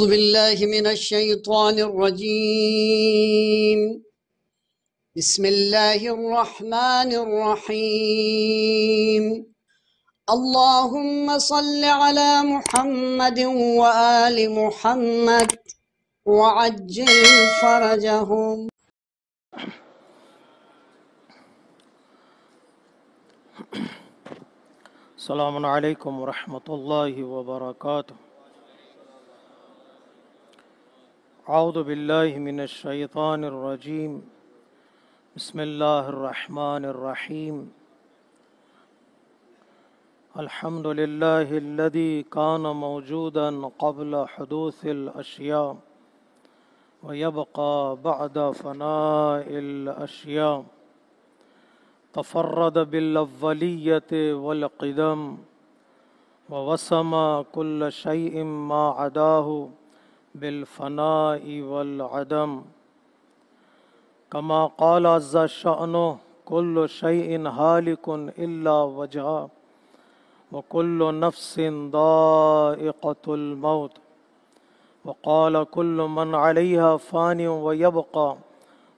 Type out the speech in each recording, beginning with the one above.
أعوذ بالله من الشيطان الرجيم. بسم الله الرحمن الرحيم. اللهم صل على محمد وآل محمد وعجل فرجهم. السلام علیکم ورحمۃ اللہ وبرکاتہ. اعوذ باللہ من الشیطان الرجیم. بسم اللہ الرحمن الرحیم. الحمد للہ الذی کان موجودا قبل حدوث الاشیاء ویبقى بعد فناء الاشیاء. تفرد بالاولیۃ والقدم ووسم كل شيء ما عداه بالفناء والعدم. كما قال عز شأنه كل شيء هالك إلا وجهه وكل نفس ذائقة الموت. وقال كل من عليها فان ويبقى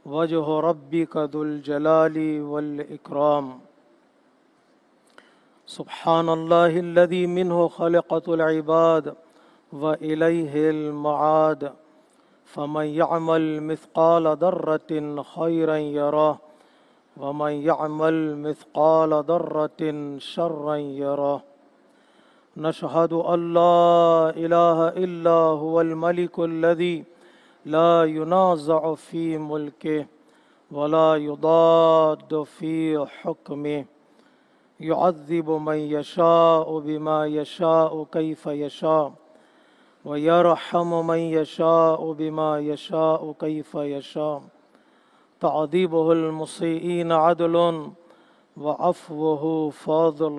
وجه ربك ذو الجلال والإكرام. سبحان الله الذي منه خلقت العباد وإليه المعاد. فمن يعمل مثقال ذرة خيرا يره ومن يعمل مثقال ذرة شرا يره. نشهد أن لا إله إلا هو الملك الذي لا ينازع في ملكه ولا يضاد في حكمه. يعذب من يشاء بما يشاء كيف يشاء ويرحم من يشاء بما يشاء كيف يشاء. تعذيبه المسيئين عدل وعفوه فضل.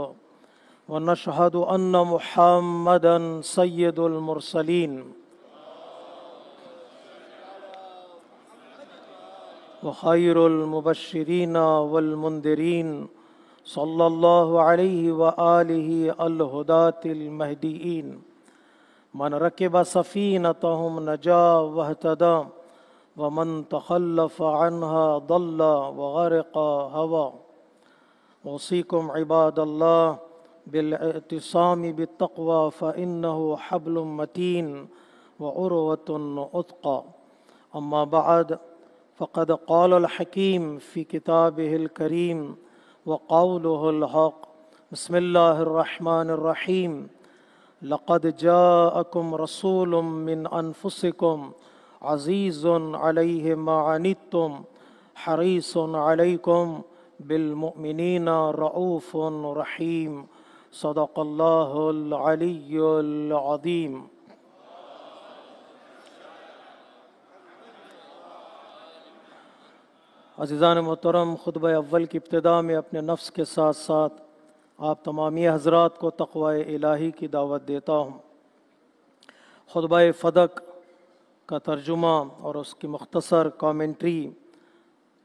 ونشهد أن محمدا سيد المرسلين وخير المبشرين والمنذرين صلى الله عليه وآله الهداة المهديين. من ركب سفينتهم نجا واهتدى ومن تخلف عنها ضل وغرق هوى. أوصيكم عباد الله بالاعتصام بالتقوى فإنه حبل متين وعروة وثقى. أما بعد فقد قال الحكيم في كتابه الكريم وقوله الحق. بسم الله الرحمن الرحيم. لقد جاءكم رسول من أنفسكم عزيز عليه ما عنتم حريص عليكم بالمؤمنين رؤوف رحيم. صدق الله العلي العظيم. عزیزان محترم، خطبہ اول کی ابتدا میں اپنے نفس کے ساتھ ساتھ آپ تمامی حضرات کو تقوی الہی کی دعوت دیتا ہوں. خطبہ فدق کا ترجمہ اور اس کی مختصر کامنٹری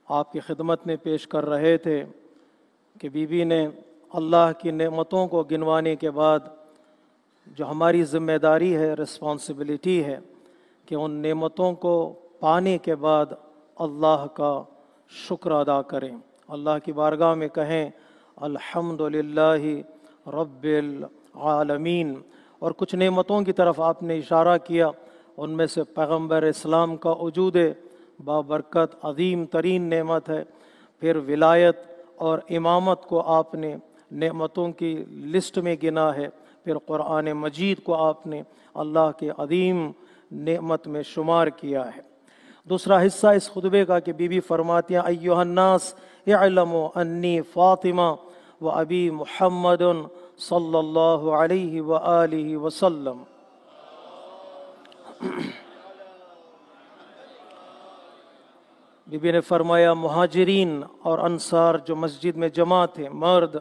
آپ کی خدمت میں پیش کر رہے تھے کہ بی بی نے اللہ کی نعمتوں کو گنوانے کے بعد جو ہماری ذمہ داری ہے، رسپانسبلٹی ہے کہ ان نعمتوں کو پانے کے بعد اللہ کا شکر ادا کریں، اللہ کی بارگاہ میں کہیں الحمدللہ رب العالمین. اور کچھ نعمتوں کی طرف آپ نے اشارہ کیا، ان میں سے پیغمبر اسلام کا وجود بابرکت عظیم ترین نعمت ہے. پھر ولایت اور امامت کو آپ نے نعمتوں کی لسٹ میں گنا ہے. پھر قرآن مجید کو آپ نے اللہ کے عظیم نعمت میں شمار کیا ہے. دوسرا حصہ اس خطبے کا کہ بی بی فرماتی ہیں ایھا الناس اعلموا انی فاطمہ و ابی محمد صلی اللہ علیہ وآلہ وسلم. بی بی نے فرمایا مہاجرین اور انصار جو مسجد میں جمع تھے، مرد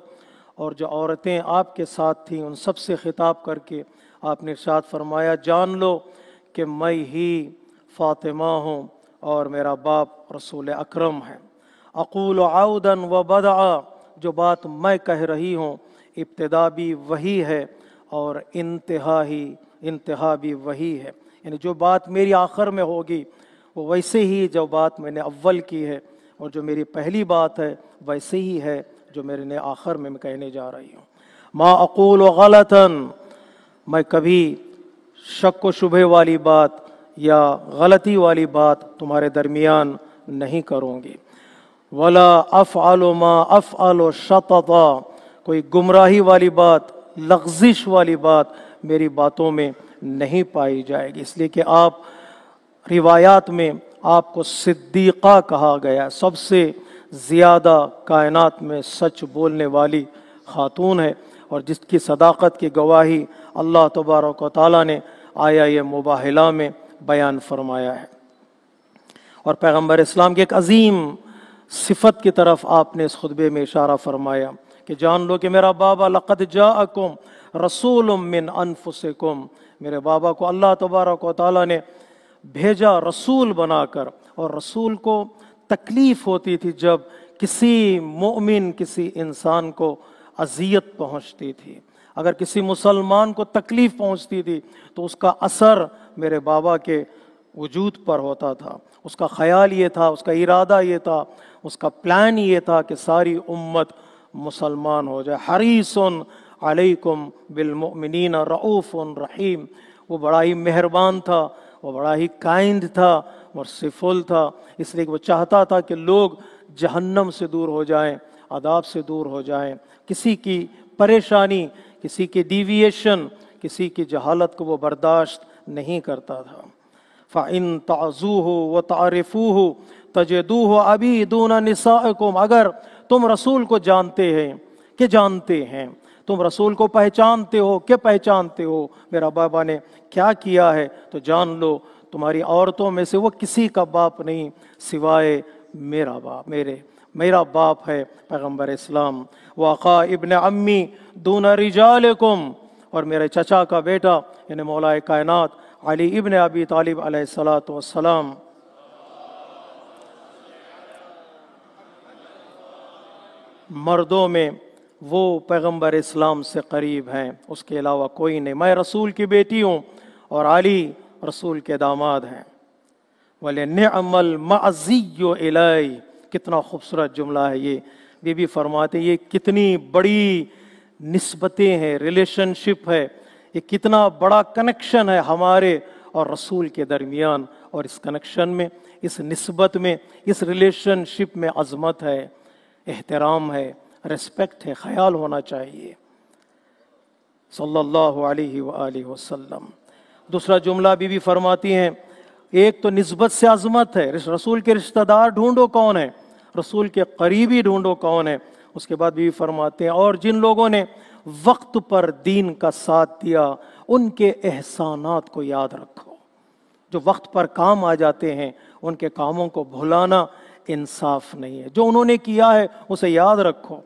اور جو عورتیں آپ کے ساتھ تھیں، ان سب سے خطاب کر کے آپ نے ارشاد فرمایا جان لو کہ میں ہی فاطمہ ہوں اور میرا باپ رسول اکرم ہے. اقول عودا و بدعا، جو بات میں کہہ رہی ہوں ابتدا بھی وہی ہے اور انتہا بھی وہی ہے. یعنی جو بات میری آخر میں ہوگی وہ ویسے ہی جو بات میں نے اول کی ہے، اور جو میری پہلی بات ہے ویسے ہی ہے جو میرے نے آخر میں کہنے جا رہی ہوں۔ ما اقول غلطاً، میں کبھی شک و شبہ والی بات یا غلطی والی بات تمہارے درمیان نہیں کروں گی۔ ولا افعل ما افعل شططا، کوئی گمراہی والی بات، لغزش والی بات میری باتوں میں نہیں پائی جائے گی، اس لیے کہ آپ روایات میں آپ کو صدیقہ کہا گیا، سب سے زیادہ کائنات میں سچ بولنے والی خاتون ہے، اور جس کی صداقت کی گواہی اللہ تبارک و تعالیٰ نے آیہ مباہلہ میں بیان فرمایا ہے۔ اور پیغمبر اسلام کی ایک عظیم صفت کی طرف آپ نے اس خطبے میں اشارہ فرمایا کہ جان لو کہ میرا بابا لقد جاءکم رسول من انفسکم، میرے بابا کو اللہ تبارک و تعالیٰ نے بھیجا رسول بنا کر، اور رسول کو تکلیف ہوتی تھی جب کسی مومن، کسی انسان کو اذیت پہنچتی تھی، اگر کسی مسلمان کو تکلیف پہنچتی تھی تو اس کا اثر میرے بابا کے وجود پر ہوتا تھا، اس کا خیال یہ تھا، اس کا ارادہ یہ تھا، اس کا پلان یہ تھا کہ ساری امت مسلمان ہو جائے۔ حریص علیکم بالمؤمنین رؤوف رحیم، وہ بڑا ہی مہربان تھا، وہ بڑا ہی کائنڈ تھا، مرسیفل تھا، اس لیے کہ وہ چاہتا تھا کہ لوگ جہنم سے دور ہو جائیں، عذاب سے دور ہو جائیں، کسی کی پریشانی، کسی کی ڈیویشن، کسی کی جہالت کو وہ برداشت نہیں کرتا تھا۔ فَإِن تَعْزُوهُ وَتَعْرِفُوهُ تَجِدُوهُ أَبِي دُونَ نِسَائِكُمْ، اگر تم رسول کو جانتے ہیں، تم رسول کو پہچانتے ہو میرا بابا نے کیا کیا ہے، تو جان لو تمہاری عورتوں میں سے وہ کسی کا باپ نہیں سوائے میرا باپ ہے پیغمبر اسلام۔ وَأَخَا ابن عمی دون رجالکم، اور میرے چچا کا بیٹا یعنی مولا کائنات علی ابن ابی طالب علیہ الصلاۃ والسلام، مردوں میں وہ پیغمبر اسلام سے قریب ہیں، اس کے علاوہ کوئی نہیں، میں رسول کی بیٹی ہوں اور علی رسول کے داماد ہیں۔ وَلِنِعْمَ الْمَعْزِيُّ إِلَيْهِ، کتنا خوبصورت جملہ ہے یہ، بی بی فرماتے یہ کتنی بڑی نسبتیں ہیں، ریلیشن شپ ہے، یہ کتنا بڑا کنیکشن ہے ہمارے اور رسول کے درمیان، اور اس کنیکشن میں، اس نسبت میں، اس ریلیشن شپ میں عظمت ہے، احترام ہے، ریسپیکٹ ہے، خیال ہونا چاہیے صلی اللہ علیہ وآلہ وسلم۔ دوسرا جملہ بی بی فرماتی ہیں، ایک تو نسبت سے عظمت ہے، رسول کے رشتہ دار ڈھونڈو کون ہے، رسول کے قریبی ڈھونڈو کون ہے۔ اس کے بعد بھی فرماتے ہیں اور جن لوگوں نے وقت پر دین کا ساتھ دیا ان کے احسانات کو یاد رکھو، جو وقت پر کام آ جاتے ہیں ان کے کاموں کو بھلانا انصاف نہیں ہے، جو انہوں نے کیا ہے اسے یاد رکھو۔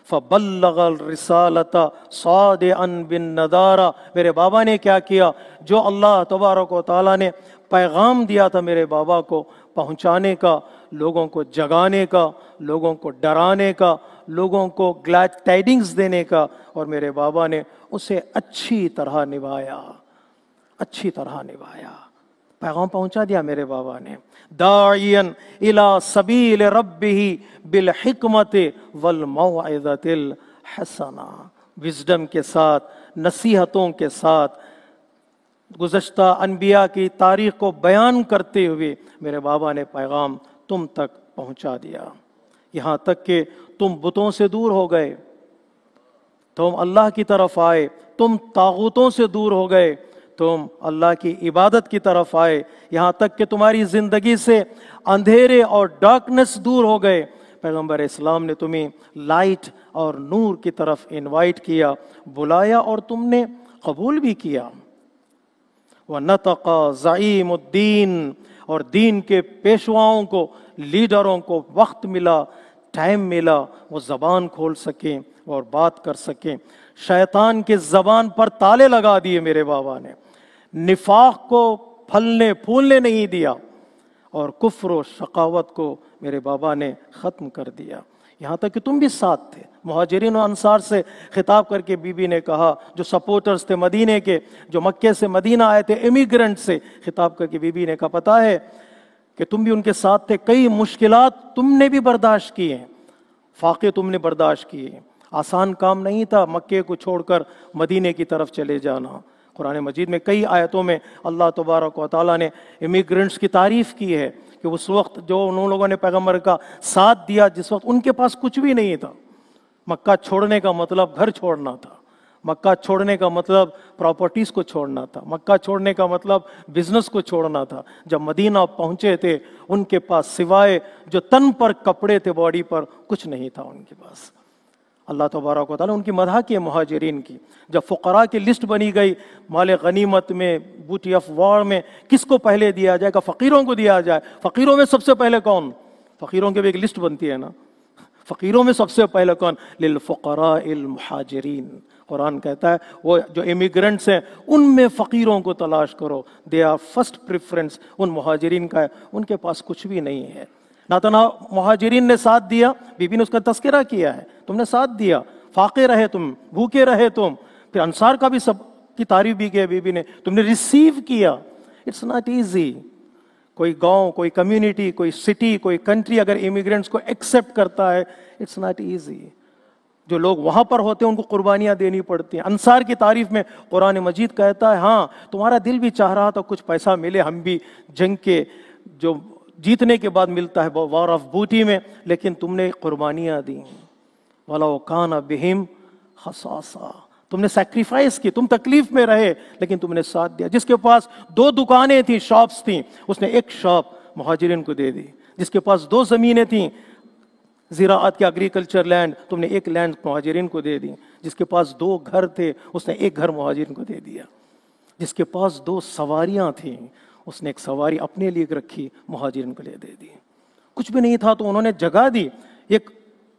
فَبَلَّغَ الرِّسَالَةَ صَادِعًا بِالنَّذَارَ، میرے بابا نے کیا کیا، جو اللہ تبارک و تعالیٰ نے پیغام دیا تھا میرے بابا کو پہنچانے کا، لوگوں کو جگانے کا، لوگوں کو ڈرانے کا، لوگوں کو گلیڈ ٹائڈنگز دینے کا، اور میرے بابا نے اسے اچھی طرح نبھایا، پیغام پہنچا دیا میرے بابا نے۔ داعیاً الی سبیل ربہ بالحکمت والموعظۃ الحسنہ، وزڈم کے ساتھ، نصیحتوں کے ساتھ، گزشتہ انبیاء کی تاریخ کو بیان کرتے ہوئے میرے بابا نے پیغام تم تک پہنچا دیا، یہاں تک کہ تم بتوں سے دور ہو گئے، تم اللہ کی طرف آئے، تم طاغوتوں سے دور ہو گئے، تم اللہ کی عبادت کی طرف آئے، یہاں تک کہ تمہاری زندگی سے اندھیرے اور ڈارکنس دور ہو گئے۔ پیغمبر اسلام نے تمہیں لائٹ اور نور کی طرف انوائٹ کیا، بلایا، اور تم نے قبول بھی کیا۔ وَنَطَقَ زَعِيمُ الدِّينِ، اور دین کے پیشواؤں کو، لیڈروں کو وقت ملا، ٹائم ملا، وہ زبان کھول سکیں اور بات کر سکیں۔ شیطان کے زبان پر تالے لگا دیے میرے بابا نے، نفاق کو پھلنے پھولنے نہیں دیا، اور کفر و شقاوت کو میرے بابا نے ختم کر دیا۔ یہاں تک کہ تم بھی ساتھ تھے. مہاجرین و انصار سے خطاب کر کے بی بی نے کہا, جو سپورٹرز تھے مدینے کے, جو مکے سے مدینہ آئے تھے امیگرنٹ سے خطاب کر کے بی بی نے کہا, پتہ ہے کہ تم بھی ان کے ساتھ تھے, کئی مشکلات تم نے بھی برداشت کی ہیں, فاقے تم نے برداشت کیے, آسان کام نہیں تھا مکے کو چھوڑ کر مدینے کی طرف چلے جانا. قرآن مجید میں کئی آیتوں میں اللہ تبارک و تعالیٰ نے امیگرنٹس کی تعریف کی ہے کہ اس وقت جو ان لوگوں نے پیغمبر کا ساتھ دیا, جس وقت ان کے پاس کچھ بھی نہیں تھا. مکہ چھوڑنے کا مطلب گھر چھوڑنا تھا, مکہ چھوڑنے کا مطلب پراپرٹیز کو چھوڑنا تھا, مکہ چھوڑنے کا مطلب بزنس کو چھوڑنا تھا. جب مدینہ پہنچے تھے ان کے پاس سوائے جو تن پر کپڑے تھے باڈی پر, کچھ نہیں تھا ان کے پاس. اللہ تبارک و تعالیٰ ان کی مدح کی مہاجرین کی. جب فقراء کی لسٹ بنی گئی مال غنیمت میں, بوٹی آف وار میں, کس کو پہلے دیا جائے گا؟ فقیروں کو دیا جائے. فقیروں میں سب سے پہلے کون؟ فقیروں کی بھی ایک لسٹ بنتی ہے نا, فقیروں میں سب سے پہلے کون؟ للفقراء المہاجرین. قرآن کہتا ہے وہ جو امیگرنٹس ہیں ان میں فقیروں کو تلاش کرو, دے آر فرسٹ پریفرنس. ان مہاجرین کا ہے, ان کے پاس کچھ بھی نہیں ہے. نہ تو نہ مہاجرین نے ساتھ دیا, بی بی نے اس کا تذکرہ کیا ہے, تم نے ساتھ دیا, فاقے رہے تم, بھوکے رہے تم. پھر انصار کا بھی سب کی تعریف بھی کیا بی بی نے, تم نے ریسیو کیا. It's not easy. کوئی گاؤں, کوئی کمیونٹی, کوئی سٹی, کوئی کنٹری اگر امیگرنٹس کو ایکسیپٹ کرتا ہے, اٹس ناٹ ایزی. جو لوگ وہاں پر ہوتے ہیں ان کو قربانیاں دینی پڑتی ہیں. انصار کی تعریف میں قرآن مجید کہتا ہے, ہاں تمہارا دل بھی چاہ رہا تھا کچھ پیسہ ملے, ہم بھی جنگ کے جو جیتنے کے بعد ملتا ہے وار آف بوٹی میں, لیکن تم نے قربانیاں دیں. وَلَوْ كَانَ بِهِمْ خَصَاصَةٌ, تم نے سیکریفائس کی, تم تکلیف میں رہے لیکن تم نے ساتھ دیا. جس کے پاس 2 دکانیں تھیں, شاپس تھیں, اس نے ایک شاپ مہاجرین کو دے دی. جس کے پاس 2 زمینیں تھیں زراعت کے, ایگریکلچر لینڈ, تم نے ایک لینڈ مہاجرین کو دے دی. جس کے پاس 2 گھر تھے اس نے ایک گھر مہاجرین کو دے دیا. جس کے پاس 2 سواریاں تھیں اس نے ایک سواری اپنے لیے رکھی, مہاجرین کو لے دے دی. کچھ بھی نہیں تھا تو انہوں نے جگہ دی, ایک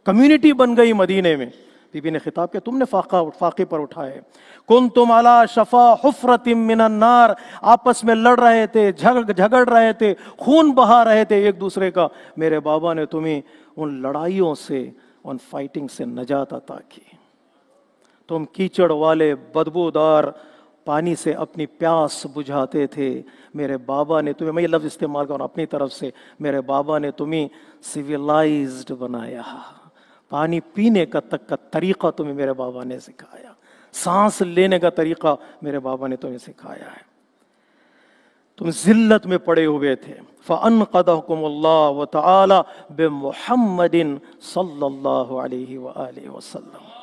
کمیونٹی بن گئی مدینے میں. بی بی نے خطاب کیا, تم نے فاقے پر اٹھائے. کنتم علی شفا حفرۃ من النار, آپس میں لڑ رہے تھے, جھگڑ رہے تھے, خون بہا رہے تھے ایک دوسرے کا. میرے بابا نے تمہیں ان لڑائیوں سے, ان فائٹنگ سے نجات عطا کی. تم کیچڑ والے بدبودار پانی سے اپنی پیاس بجھاتے تھے, میرے بابا نے تمہیں, میں یہ لفظ استعمال کروں اپنی طرف سے, میرے بابا نے تمہیں سویلائزڈ بنایا. پانی پینے کا تک کا طریقہ تمہیں میرے بابا نے سکھایا, سانس لینے کا طریقہ میرے بابا نے تمہیں سکھایا ہے. تم ذلت میں پڑے ہوئے تھے. فَأَنْقَذَكُمُ اللَّهُ وَتَعَالَى بِمُحَمَّدٍ صلی اللہ علیہ وآلہ وسلم.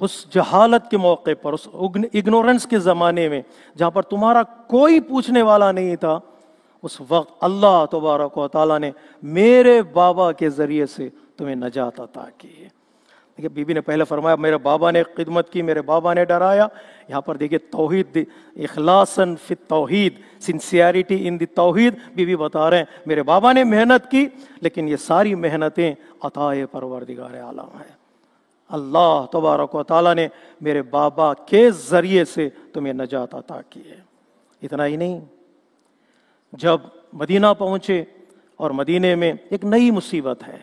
اس جہالت کے موقع پر, اس اگنورنس کے زمانے میں جہاں پر تمہارا کوئی پوچھنے والا نہیں تھا, اس وقت اللہ تبارک و تعالیٰ نے میرے بابا کے ذریعے سے تمہیں نجات عطا کی ہے. دیکھیں بی بی نے پہلے فرمایا میرے بابا نے خدمت کی, میرے بابا نے ڈرایا. یہاں پر دیکھیے توحید, اخلاصاً فی التوحید, سنسیئرٹی ان دی توحید. بی بی بتا رہے ہیں میرے بابا نے محنت کی, لیکن یہ ساری محنتیں عطائے پروردگار عالم ہیں. اللہ تبارک و تعالیٰ نے میرے بابا کے ذریعے سے تمہیں نجات عطا کی ہے. اتنا ہی نہیں, جب مدینہ پہنچے اور مدینے میں ایک نئی مصیبت ہے,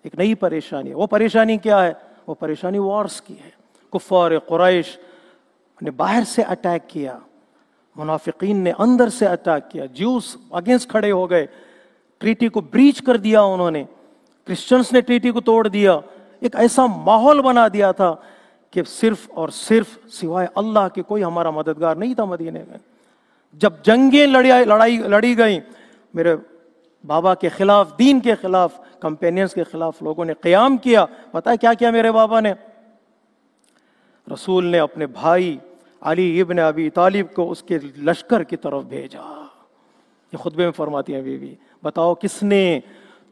ایک نئی پریشانی ہے. وہ پریشانی کیا ہے؟ وہ پریشانی وارز کی ہے. کفار قریش نے باہر سے اٹیک کیا, منافقین نے اندر سے اٹیک کیا, جیوز اگینسٹ کھڑے ہو گئے, ٹریٹی کو بریچ کر دیا انہوں نے, کرسچنز نے ٹریٹی کو توڑ دیا. ایک ایسا ماحول بنا دیا تھا کہ صرف اور صرف سوائے اللہ کے کوئی ہمارا مددگار نہیں تھا مدینے میں. جب جنگیں لڑی گئیں میرے بابا کے خلاف, دین کے خلاف, کمپینینز کے خلاف لوگوں نے قیام کیا. پتہ ہے کیا کیا میرے بابا نے؟ رسول نے اپنے بھائی علی ابن ابی طالب کو اس کے لشکر کی طرف بھیجا. یہ خطبے میں فرماتی ہیں بی بی, بتاؤ کس نے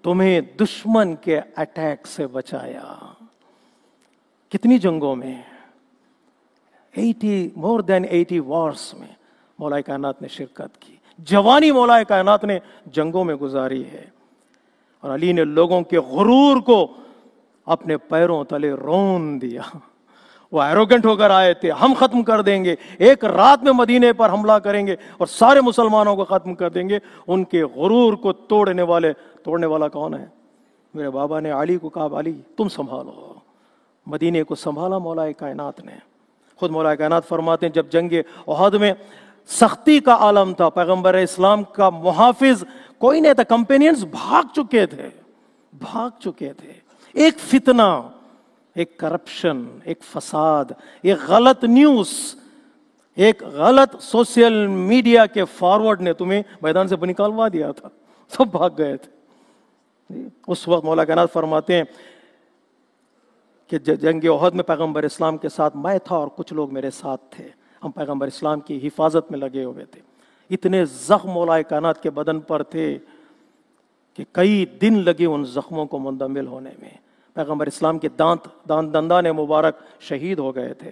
تمہیں دشمن کے اٹیک سے بچایا؟ کتنی جنگوں میں, more than 80 وارز میں مولا کائنات نے شرکت کی. جوانی مولا کائنات نے جنگوں میں گزاری ہے. اور علی نے لوگوں کے غرور کو اپنے پیروں تلے رون دیا. وہ ایروگنٹ ہو کر آئے تھے، ہم ختم کر دیں گے، ایک رات میں مدینے پر حملہ کریں گے اور سارے مسلمانوں کو ختم کر دیں گے. ان کے غرور کو توڑنے والا کون ہے؟ میرے بابا نے علی کو کہا علی تم سنبھالو. مدینے کو سنبھالا مولا کائنات نے. خود مولا کائنات فرماتے ہیں جب جنگ احد میں سختی کا عالم تھا، پیغمبر اسلام کا محافظ کوئی نہیں تھا، کمپینینز بھاگ چکے تھے. ایک فتنہ، ایک کرپشن، ایک فساد، ایک غلط نیوز، ایک غلط سوشل میڈیا کے فارورڈ نے تمہیں میدان سے نکالوا دیا تھا، سب بھاگ گئے تھے. اس وقت مولا کائنات فرماتے ہیں کہ جنگ احد میں پیغمبر اسلام کے ساتھ میں تھا اور کچھ لوگ میرے ساتھ تھے، ہم پیغمبر اسلام کی حفاظت میں لگے ہوئے تھے. اتنے زخم مولا کائنات کے بدن پر تھے کہ کئی دن لگے ان زخموں کو مندمل ہونے میں. پیغمبر اسلام کے دندان مبارک شہید ہو گئے تھے.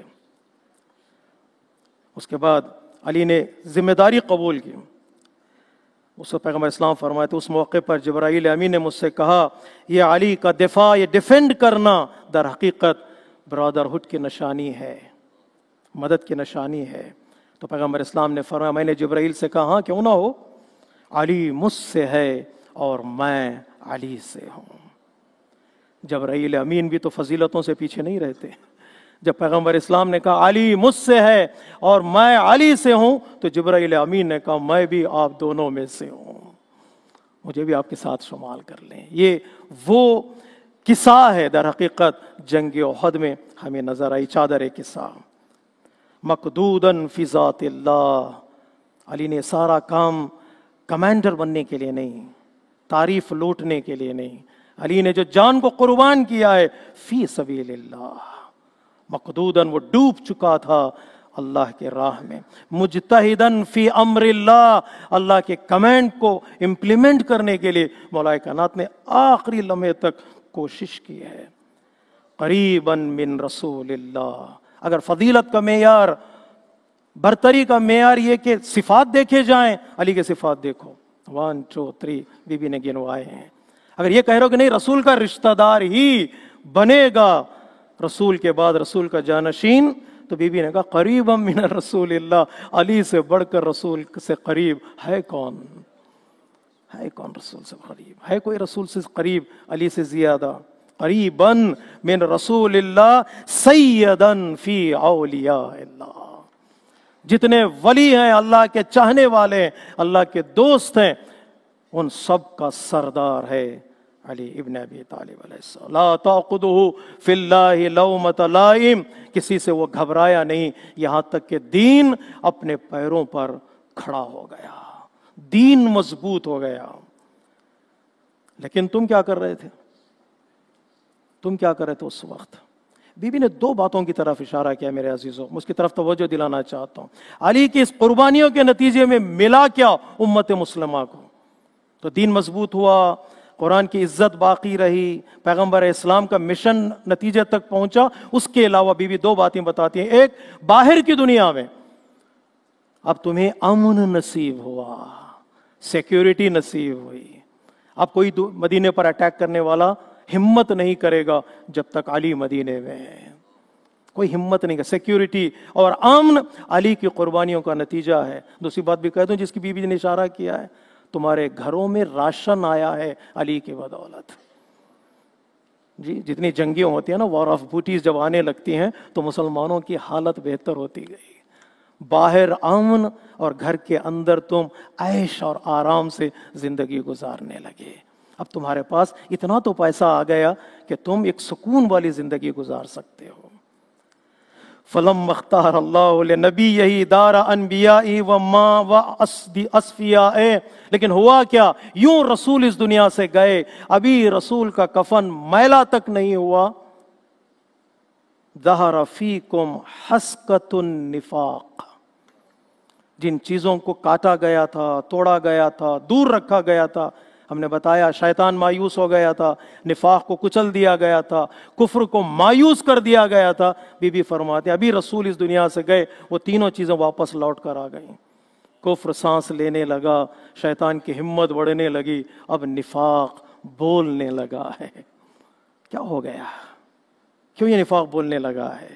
اس کے بعد علی نے ذمہ داری قبول کی. اس وقت پیغمبر اسلام فرمائے تھے اس موقع پر جبرائیل امین نے مجھ سے کہا یہ علی کا دفاع، یہ ڈیفینڈ کرنا در حقیقت برادرہڈ کی نشانی ہے، مدد کی نشانی ہے. تو پیغمبر اسلام نے فرمایا میں نے جبرائیل سے کہا ہاں کیوں نہ ہو، علی مجھ سے ہے اور میں علی سے ہوں. جبرائیل امین بھی تو فضیلتوں سے پیچھے نہیں رہتے. جب پیغمبر اسلام نے کہا علی مجھ سے ہے اور میں علی سے ہوں تو جبرائیل امین نے کہا میں بھی آپ دونوں میں سے ہوں، مجھے بھی آپ کے ساتھ شمال کر لیں. یہ وہ قصہ ہے در حقیقت جنگ احد میں ہمیں نظر آئی، چادر قصہ. مقدوداً فی ذات اللہ. علی نے سارا کام کمانڈر بننے کے لیے نہیں، تعریف لوٹنے کے لیے نہیں، علی نے جو جان کو قربان کیا ہے فی سبیل اللہ. مقدوداً وہ ڈوب چکا تھا اللہ کے راہ میں. مجتہداً فی امر اللہ. اللہ کے کمانڈ کو امپلیمنٹ کرنے کے لیے مولا کائنات نے آخری لمحے تک کوشش کی ہے. قریباً من رسول اللہ. اگر فضیلت کا معیار، برتری کا معیار یہ کہ صفات دیکھے جائیں، علی کے صفات دیکھو 1 2 3 بی بی نے گنوائے ہیں. اگر یہ کہہ رہے ہو کہ نہیں رسول کا رشتہ دار ہی بنے گا رسول کے بعد رسول کا جانشین، تو بی بی نے کہا قریبا من رسول اللہ. علی سے بڑھ کر رسول سے قریب ہے کون؟ ہے کون رسول سے قریب؟ ہے کوئی رسول سے قریب علی سے زیادہ؟ قریبا من رسول اللہ سیدا فی اولیاء اللہ. جتنے ولی ہیں، اللہ کے چاہنے والے ہیں، اللہ کے دوست ہیں، ان سب کا سردار ہے علی ابن ابی طالب علیہ السلام. لا تعقدہ فی اللہ لومۃ لائم. کسی سے وہ گھبرایا نہیں یہاں تک کہ دین اپنے پیروں پر کھڑا ہو گیا، دین مضبوط ہو گیا. لیکن تم کیا کر رہے تھے؟ تم کیا کر رہے تھے اس وقت؟ بی بی نے 2 باتوں کی طرف اشارہ کیا میرے عزیزوں، میں اس کی طرف توجہ دلانا چاہتا ہوں. علی کی اس قربانیوں کے نتیجے میں ملا کیا امت مسلمہ کو؟ تو دین مضبوط ہوا، قرآن کی عزت باقی رہی، پیغمبر اسلام کا مشن نتیجے تک پہنچا. اس کے علاوہ بی بی 2 باتیں بتاتی ہیں. ایک، باہر کی دنیا میں اب تمہیں امن نصیب ہوا، سیکیورٹی نصیب ہوئی. اب کوئی مدینے پر اٹیک کرنے والا ہمت نہیں کرے گا جب تک علی مدینے میں ہے. کوئی ہمت نہیں کرے. سیکیورٹی اور امن علی کی قربانیوں کا نتیجہ ہے. دوسری بات بھی کہہ دوں جس کی بی بی نے اشارہ کیا ہے، تمہارے گھروں میں راشن آیا ہے علی کی بدولت. جی جتنی جنگیں ہوتی ہیں نا، وار آف بوٹیز جب آنے لگتی ہیں تو مسلمانوں کی حالت بہتر ہوتی گئی. باہر امن اور گھر کے اندر تم عیش اور آرام سے زندگی گزارنے لگے. اب تمہارے پاس اتنا تو پیسہ آ گیا کہ تم ایک سکون والی زندگی گزار سکتے ہو. فَلَمَّا اخْتَارَ اللَّهُ لِنَبِيِّهِ دَارَ أَنْبِيَائِهِ وَمَا وَأَصْفِيَائِهِ. لیکن ہوا کیا؟ یوں رسول اس دنیا سے گئے، ابھی رسول کا کفن میلا تک نہیں ہوا. ظَهَرَ فِيكُمْ حَسْكَةُ النِّفَاقِ. جن چیزوں کو کاٹا گیا تھا، توڑا گیا تھا، دور رکھا گیا تھا، ہم نے بتایا شیطان مایوس ہو گیا تھا، نفاق کو کچل دیا گیا تھا، کفر کو مایوس کر دیا گیا تھا. بی بی فرماتے ہیں ابھی رسول اس دنیا سے گئے وہ تینوں چیزیں واپس لوٹ کر آ گئیں. کفر سانس لینے لگا، شیطان کی ہمت بڑھنے لگی، اب نفاق بولنے لگا ہے. کیا ہو گیا؟ کیوں یہ نفاق بولنے لگا ہے؟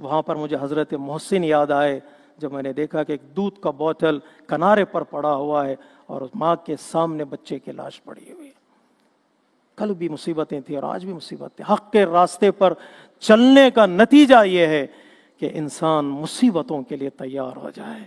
وہاں پر مجھے حضرت محسن یاد آئے جب میں نے دیکھا کہ ایک دودھ کا بوتل کنارے پر پڑا ہوا ہے اور اس ماں کے سامنے بچے کی لاش پڑی ہوئی ہے۔ کل بھی مصیبتیں تھیں اور آج بھی مصیبتیں۔ حق کے راستے پر چلنے کا نتیجہ یہ ہے کہ انسان مصیبتوں کے لیے تیار ہو جائے،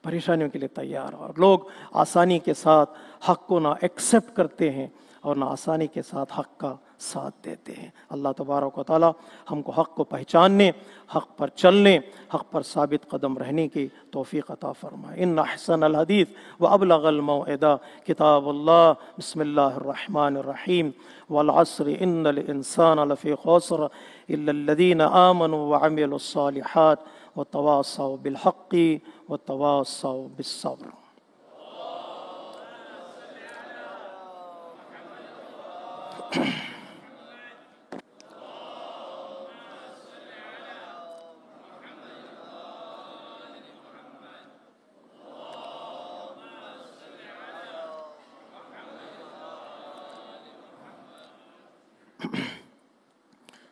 پریشانیوں کے لیے تیار ہو۔ اور لوگ آسانی کے ساتھ حق کو نہ ایکسیپٹ کرتے ہیں اور نہ آسانی کے ساتھ حق کا ساتھ دیتے ہیں۔ اللہ تبارک و تعالی ہم کو حق کو پہچاننے، حق پر چلنے، حق پر ثابت قدم رہنے کی توفیق عطا فرمائے۔ ان احسن الحدیث وابلغ الموعظہ کتاب اللہ، بسم اللہ الرحمن الرحیم، والعصر ان الانسان لفی خسر الا الذین آمنوا وعملوا الصالحات وتواصوا بالحق وتواصوا بالصبر۔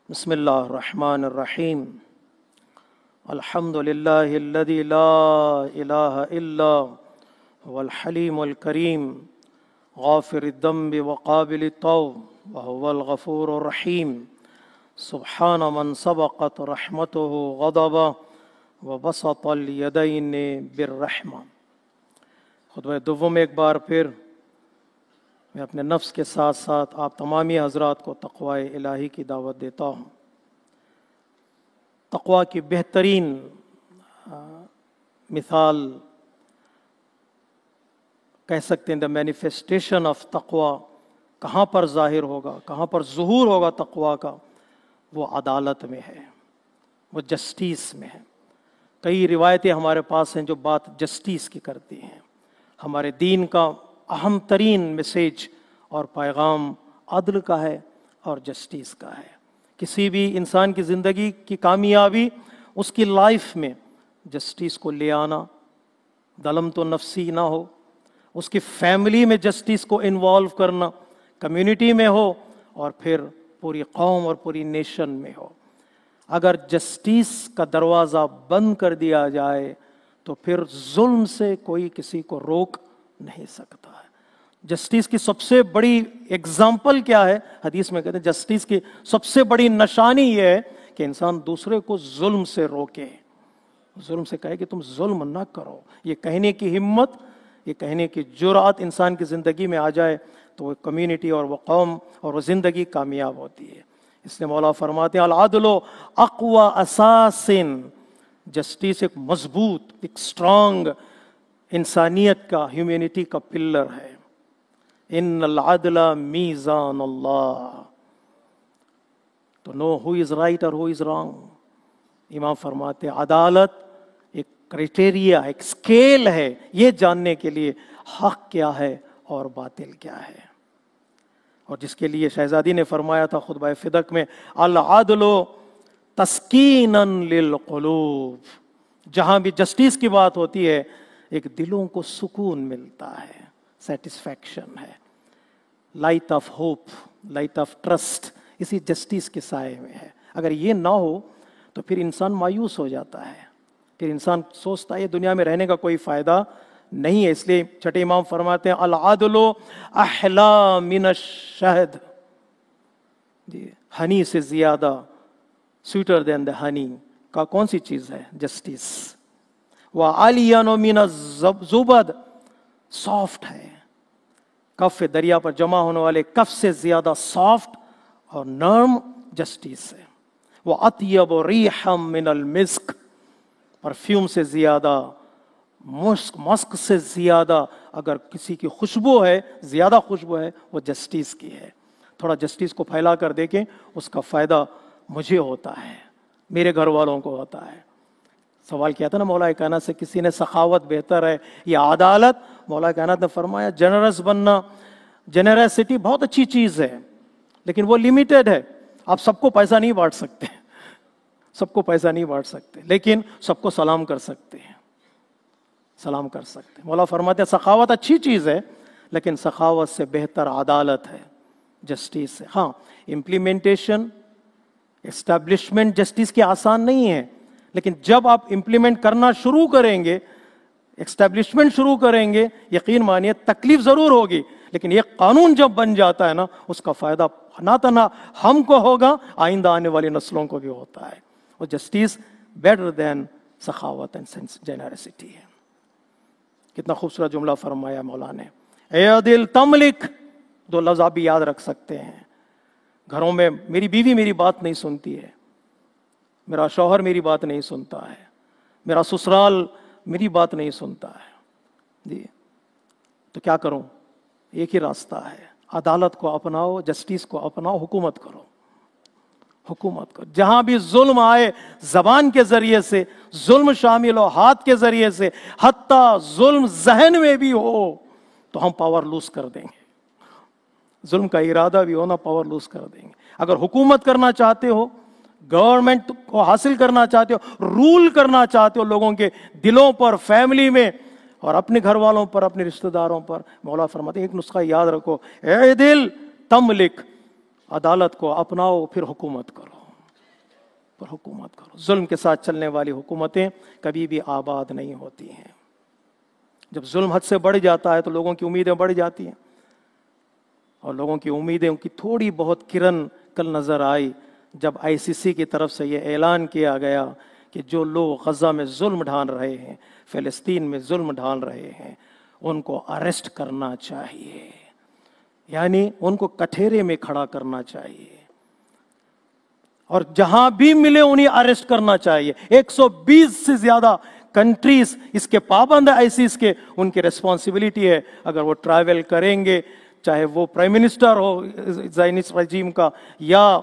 بسم اللہ الرحمن الرحیم، الحمد للہ الذی لا الہ الا هو الحلیم الکریم غافر الذنب وقابل التوب وهو الغفور الرحیم سبحان من سبقت رحمته غضبا وبسط الیدین بالرحمہ۔ خطبہ دوم ایک بار پھر میں اپنے نفس کے ساتھ ساتھ آپ تمامی حضرات کو تقوی الہی کی دعوت دیتا ہوں۔ تقوی کی بہترین مثال کہہ سکتے ہیں، دا مینیفیسٹیشن آف تقوی کہاں پر ظاہر ہوگا، کہاں پر ظہور ہوگا تقوی کا، وہ عدالت میں ہے، وہ جسٹس میں ہے۔ کئی روایتیں ہمارے پاس ہیں جو بات جسٹس کی کرتی ہیں۔ ہمارے دین کا اہم ترین میسیج اور پیغام عدل کا ہے اور جسٹس کا ہے۔ کسی بھی انسان کی زندگی کی کامیابی اس کی لائف میں جسٹس کو لے آنا، ظلم تو نفسی نہ ہو، اس کی فیملی میں جسٹس کو انوالو کرنا، کمیونٹی میں ہو اور پھر پوری قوم اور پوری نیشن میں ہو۔ اگر جسٹس کا دروازہ بند کر دیا جائے تو پھر ظلم سے کوئی کسی کو روک نہیں سکتا ہے۔ جسٹس کی سب سے بڑی اگزامپل کیا ہے؟ حدیث میں کہتے ہیں جسٹس کی سب سے بڑی نشانی یہ ہے کہ انسان دوسرے کو ظلم سے روکے، ظلم سے کہے کہ تم ظلم نہ کرو۔ یہ کہنے کی ہمت، یہ کہنے کی جرأت انسان کی زندگی میں آ جائے تو وہ کمیونٹی اور وہ قوم اور وہ زندگی کامیاب ہوتی ہے۔ اس لیے مولا فرماتے ہیں العدل اقوی اساس، جسٹس ایک مضبوط، ایک اسٹرانگ انسانیت کا، ہیومینٹی کا پلر ہے۔ ان العدل میزان اللہ، تو نو ہو از رائٹ اور ہو از رانگ۔ امام فرماتے ہیں عدالت ایک کرائٹیریا، ایک اسکیل ہے یہ جاننے کے لیے حق کیا ہے اور باطل کیا ہے۔ اور جس کے لیے شہزادی نے فرمایا تھا خطبہ فدق میں العدل تسکینا للقلوب، جہاں بھی جسٹس کی بات ہوتی ہے ایک دلوں کو سکون ملتا ہے، سیٹسفیکشن ہے، light of hope, light of trust اسی جسٹس کے سائے میں ہے۔ اگر یہ نہ ہو تو پھر انسان مایوس ہو جاتا ہے، پھر انسان سوچتا ہے دنیا میں رہنے کا کوئی فائدہ نہیں ہے۔ اس لیے چھٹے امام فرماتے ہیں العدل احلی من الشہد، ہنی سے زیادہ، سویٹر دین دا ہنی کا کون سی چیز ہے؟ جسٹس۔ وَعَلِيَنُ مِنَ الزُّبَدِ، سافٹ ہے، کف دریا پر جمع ہونے والے کف سے زیادہ سافٹ اور نرم جسٹس ہے۔ وَأَطْيَبُ رِيحًا مِنَ الْمِسْكِ، پرفیوم سے زیادہ، مسک سے زیادہ اگر کسی کی خوشبو ہے، زیادہ خوشبو ہے، وہ جسٹس کی ہے۔ تھوڑا جسٹس کو پھیلا کر دیکھیں، اس کا فائدہ مجھے ہوتا ہے، میرے گھر والوں کو ہوتا ہے۔ سوال کیا تھا نا مولا کائنات سے، کسی نے سخاوت بہتر ہے یا عدالت؟ مولا کائنات نے فرمایا جنرس بننا، جنرسٹی بہت اچھی چیز ہے لیکن وہ لیمیٹڈ ہے۔ آپ سب کو پیسہ نہیں بانٹ سکتے، سب کو پیسہ نہیں بانٹ سکتے، لیکن سب کو سلام کر سکتے ہیں، سلام کر سکتے ہیں۔ مولا فرماتے ہیں سخاوت اچھی چیز ہے لیکن سخاوت سے بہتر عدالت ہے، جسٹس ہے۔ ہاں، امپلیمنٹیشن اسٹیبلشمنٹ جسٹس کی آسان نہیں ہے، لیکن جب آپ امپلیمنٹ کرنا شروع کریں گے، اسٹیبلشمنٹ شروع کریں گے، یقین مانیے تکلیف ضرور ہوگی، لیکن یہ قانون جب بن جاتا ہے نا، اس کا فائدہ نہ تنہا ہم کو ہوگا، آئندہ آنے والی نسلوں کو بھی ہوتا ہے۔ اور جسٹس بیٹر دین سخاوت اینڈ جنرسٹی ہے۔ کتنا خوبصورت جملہ فرمایا مولا نے، اے عدل تملک۔ دو لفظ آپ بھی یاد رکھ سکتے ہیں۔ گھروں میں میری بیوی میری بات نہیں سنتی ہے، میرا شوہر میری بات نہیں سنتا ہے، میرا سسرال میری بات نہیں سنتا ہے، جی تو کیا کروں؟ ایک ہی راستہ ہے، عدالت کو اپناؤ، جسٹس کو اپناؤ، حکومت کرو، حکومت کرو۔ جہاں بھی ظلم آئے، زبان کے ذریعے سے ظلم شامل ہو، ہاتھ کے ذریعے سے، حتیٰ ظلم ذہن میں بھی ہو تو ہم پاور لوز کر دیں گے۔ ظلم کا ارادہ بھی ہونا، پاور لوز کر دیں گے۔ اگر حکومت کرنا چاہتے ہو، گورنمنٹ کو حاصل کرنا چاہتے ہو، رول کرنا چاہتے ہو لوگوں کے دلوں پر، فیملی میں، اور اپنے گھر والوں پر، اپنے رشتہ داروں پر، مولا فرماتے ہیں ایک نسخہ یاد رکھو، اے دل تملک، عدالت کو اپناؤ پھر حکومت کرو، پر حکومت کرو۔ ظلم کے ساتھ چلنے والی حکومتیں کبھی بھی آباد نہیں ہوتی ہیں۔ جب ظلم حد سے بڑھ جاتا ہے تو لوگوں کی امیدیں بڑھ جاتی ہیں، اور لوگوں کی امیدیں کی تھوڑی بہت کرن کل نظر آئی جب آئی سی سی کی طرف سے یہ اعلان کیا گیا کہ جو لوگ غزہ میں ظلم ڈھال رہے ہیں، فلسطین میں ظلم ڈھال رہے ہیں، ان کو اریسٹ کرنا چاہیے، یعنی ان کو کٹہرے میں کھڑا کرنا چاہیے، اور جہاں بھی ملے انہیں اریسٹ کرنا چاہیے۔ 120 سے زیادہ کنٹریز اس کے پابند ہیں، آئیسیس کے، ان کی ریسپانسبلٹی ہے اگر وہ ٹریول کریں گے، چاہے وہ پرائم منسٹر ہو زائنسٹ رجیم کا یا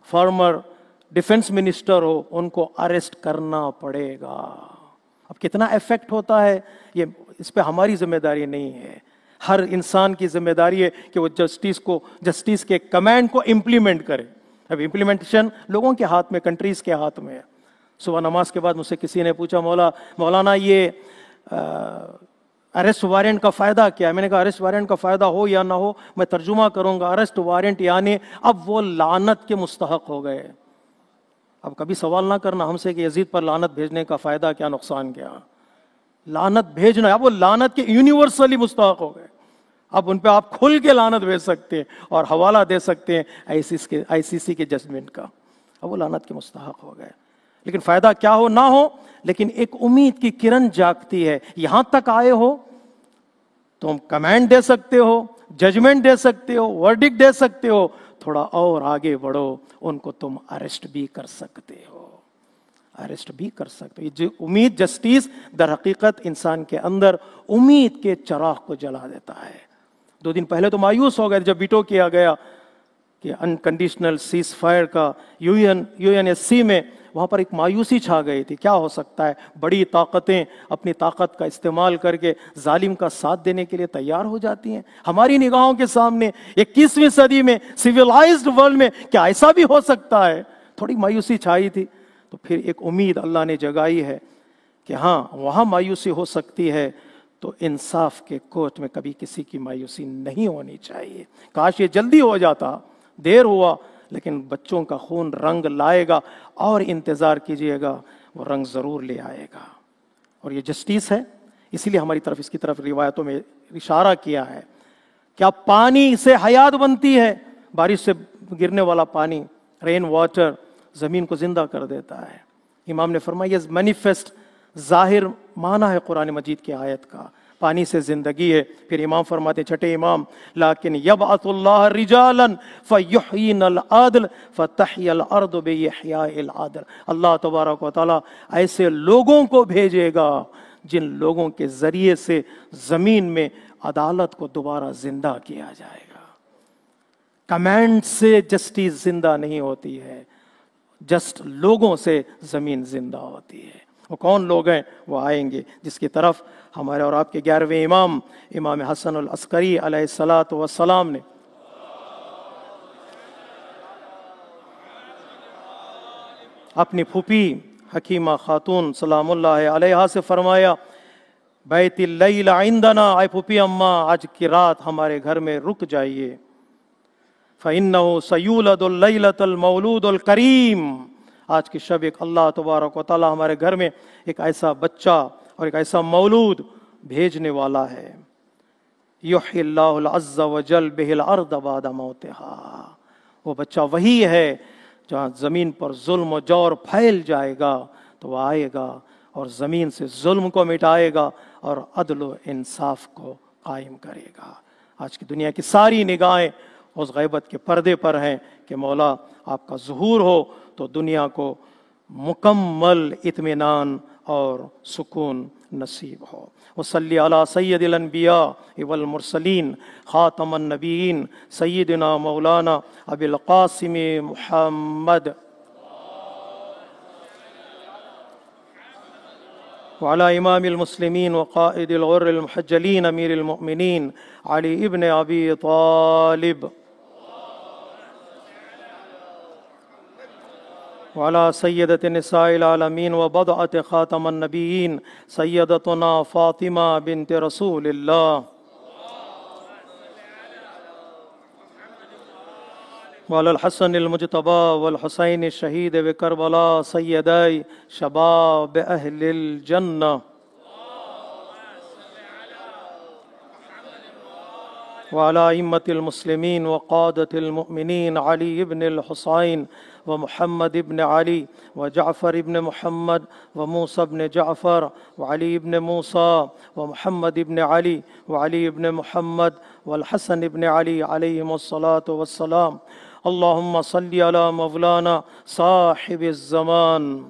فارمر ڈیفنس منسٹر ہو، ان کو اریسٹ کرنا پڑے گا۔ اب کتنا ایفیکٹ ہوتا ہے یہ اس پہ ہماری ذمہ داری نہیں ہے، ہر انسان کی ذمہ داری ہے کہ وہ جسٹس کے کمانڈ کو امپلیمنٹ کرے۔ اب امپلیمنٹیشن لوگوں کے ہاتھ میں، کنٹریز کے ہاتھ میں ہے۔ صبح نماز کے بعد مجھ سے کسی نے پوچھا، مولانا یہ اریسٹ وارنٹ کا فائدہ کیا ہے؟ میں نے کہا اریسٹ وارنٹ کا فائدہ ہو یا نہ ہو میں ترجمہ کروں گا، اریسٹ وارنٹ یعنی اب وہ لعنت کے مستحق ہو گئے۔ اب کبھی سوال نہ کرنا ہم سے کہ یزید پر لعنت بھیجنے کا فائدہ کیا، نقصان کیا؟ لعنت بھیجنا، اب وہ لعنت کے یونیورسلی مستحق ہو گئے۔ اب ان پہ آپ کھل کے لعنت بھیج سکتے ہیں اور حوالہ دے سکتے ہیں آئی سی سی کے ججمنٹ کا۔ اب وہ لعنت کے مستحق ہو گئے۔ لیکن فائدہ کیا ہو نہ ہو، لیکن ایک امید کی کرن جاگتی ہے۔ یہاں تک آئے ہو، تم کمانڈ دے سکتے ہو، ججمنٹ دے سکتے ہو، ورڈکٹ دے سکتے ہو، تھوڑا اور آگے بڑھو، ان کو تم اریسٹ بھی کر سکتے ہو، اریسٹ بھی کر سکتے ہو۔ یہ جو امید، جسٹس در حقیقت انسان کے اندر امید کے چراغ کو جلا دیتا ہے۔ 2 دن پہلے تو مایوس ہو گئے جب ویٹو کیا گیا کہ انکنڈیشنل سیز فائر کا UNSC میں، وہاں پر ایک مایوسی چھا گئی تھی۔ کیا ہو سکتا ہے؟ بڑی طاقتیں اپنی طاقت کا استعمال کر کے ظالم کا ساتھ دینے کے لیے تیار ہو جاتی ہیں۔ ہماری نگاہوں کے سامنے 21ویں صدی میں، سیویلائزڈ ورلڈ میں کیا ایسا بھی ہو سکتا ہے؟ تھوڑی مایوسی چھائی تھی، تو پھر ایک امید اللہ نے جگائی ہے کہ ہاں وہاں مایوسی ہو سکتی ہے تو انصاف کے کورٹ میں کبھی کسی کی مایوسی نہیں ہونی چاہیے۔ کاش یہ جلدی ہو جاتا، دیر ہوا، لیکن بچوں کا خون رنگ لائے گا، اور انتظار کیجئے گا، وہ رنگ ضرور لے آئے گا۔ اور یہ جسٹس ہے، اسی لیے ہماری طرف اس کی طرف روایتوں میں اشارہ کیا ہے۔ کیا پانی سے حیات بنتی ہے؟ بارش سے گرنے والا پانی، رین واٹر، زمین کو زندہ کر دیتا ہے۔ امام نے فرمایا یہ مینیفیسٹ، ظاہر معنی ہے قرآن مجید کی آیت کا، پانی سے زندگی ہے۔ پھر امام فرماتے، چھٹے امام، لیکن یبعث اللہ رجالا فیحیین العدل فتحی الارض باحیاء العدل۔ اللہ تبارک و تعالیٰ ایسے لوگوں کو بھیجے گا جن لوگوں کے ذریعے سے زمین میں عدالت کو دوبارہ زندہ کیا جائے گا۔ کمانڈ سے جسٹس زندہ نہیں ہوتی ہے، جسٹ لوگوں سے زمین زندہ ہوتی ہے۔ وہ کون لوگ ہیں؟ وہ آئیں گے جس کی طرف ہمارے اور آپ کے 11ویں امام، امام حسن العسکری علیہ الصلاۃ والسلام نے اپنی پھوپھی حکیمہ خاتون سلام اللہ علیہا سے فرمایا، بیت اللیل عندنا، اے پھوپھی اماں آج کی رات ہمارے گھر میں رک جائیے۔ فَإِنَّهُ سَيُولَدُ اللَّيْلَةَ الْمَوْلُودُ الْكَرِيمُ. آج کی شب ایک اللہ تبارک و تعالی ہمارے گھر میں ایک ایسا بچہ اور ایک ایسا مولود بھیجنے والا ہے. یحیی اللہ العز وجل بہ الارض بعد موتہا. وہ بچہ وہی ہے جہاں زمین پر ظلم و جور پھیل جائے گا تو وہ آئے گا اور زمین سے ظلم کو مٹائے گا اور عدل و انصاف کو قائم کرے گا. آج کی دنیا کی ساری نگاہیں اس غیبت کے پردے پر ہیں کہ مولا آپ کا ظہور ہو تو دنیا کو مکمل اطمینان اور سکون نصیب ہو. وصلی علی سید الانبیاء والمرسلین خاتم النبیین سیدنا مولانا ابی القاسم محمد وعلى امام المسلمین وقائد الغر المحجلین امیر المؤمنین علی ابن ابی طالب وعلى سيدة نساء العالمين وبضعة خاتم النبيين سيدتنا فاطمة بنت رسول الله وعلى الحسن المجتبى والحسين الشهيد بكربلاء سيدي شباب أهل الجنة وعلى أئمة المسلمين وقادة المؤمنين علي بن الحسين ومحمد بن علي وجعفر بن محمد وموسى بن جعفر وعلي بن موسى ومحمد بن علي وعلي بن محمد والحسن بن علي عليهم الصلاة والسلام. اللهم صل على مولانا صاحب الزمان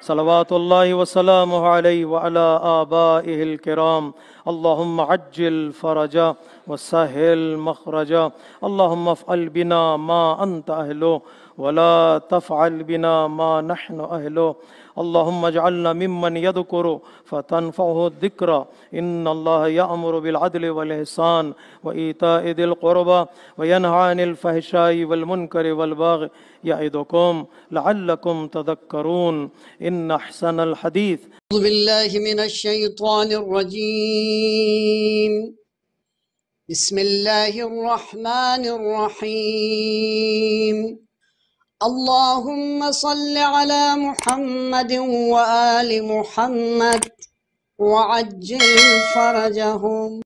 صلوات الله وسلامه عليه وعلى آبائه الكرام. اللهم عجل فرجا وسهل مخرجا. اللهم افعل بنا ما أنت أهله ولا تفعل بنا ما نحن أهله. اللهم اجعلنا ممن يذكر فتنفعه الذكرى. إن الله يأمر بالعدل والإحسان وإيتاء ذي القربى وينهى عن الفحشاء والمنكر والبغي يعظكم لعلكم تذكرون. إن أحسن الحديث. أعوذ بالله من الشيطان الرجيم. بسم الله الرحمن الرحيم. اللهم صل على محمد وآل محمد وعجل فرجهم.